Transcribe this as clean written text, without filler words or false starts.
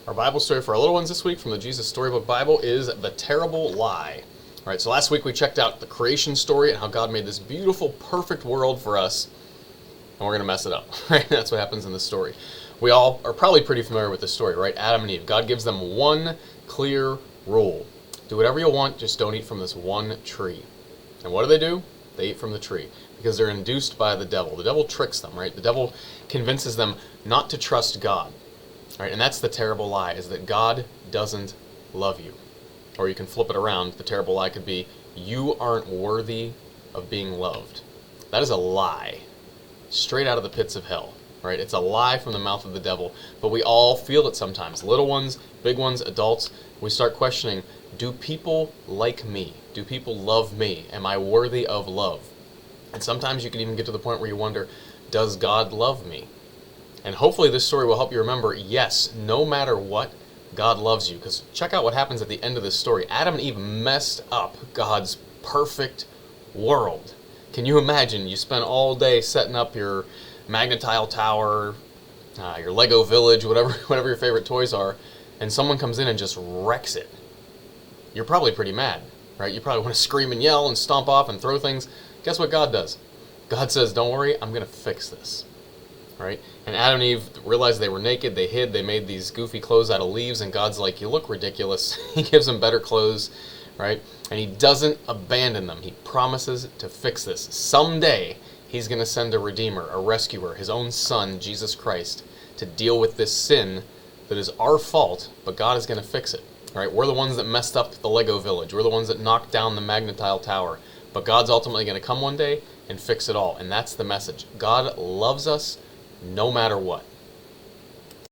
Our Bible story for our little ones this week from the Jesus Storybook Bible is The Terrible Lie. All right, so last week we checked out the creation story and how God made this beautiful, perfect world for us, and we're going to mess it up. Right? That's what happens in this story. We all are probably pretty familiar with this story, right? Adam and Eve. God gives them one clear rule. Do whatever you want, just don't eat from this one tree. And what do? They eat from the tree because they're induced by the devil. The devil tricks them, right? The devil convinces them not to trust God. Right? And that's the terrible lie, is that God doesn't love you. Or you can flip it around. The terrible lie could be, you aren't worthy of being loved. That is a lie, straight out of the pits of hell. Right? It's a lie from the mouth of the devil, but we all feel it sometimes. Little ones, big ones, adults, we start questioning, do people like me? Do people love me? Am I worthy of love? And sometimes you can even get to the point where you wonder, does God love me? And hopefully this story will help you remember, yes, no matter what, God loves you. Because check out what happens at the end of this story. Adam and Eve messed up God's perfect world. Can you imagine? You spend all day setting up your Magnetile Tower, your Lego Village, whatever your favorite toys are, and someone comes in and just wrecks it. You're probably pretty mad, right? You probably want to scream and yell and stomp off and throw things. Guess what God does? God says, don't worry, I'm going to fix this. Right? And Adam and Eve realized they were naked, they hid, they made these goofy clothes out of leaves, and God's like, you look ridiculous. He gives them better clothes, right? And he doesn't abandon them. He promises to fix this. Someday, he's going to send a redeemer, a rescuer, his own son, Jesus Christ, to deal with this sin that is our fault, but God is going to fix it. Right? We're the ones that messed up the Lego Village. We're the ones that knocked down the Magnetile Tower. But God's ultimately going to come one day and fix it all. And that's the message. God loves us no matter what.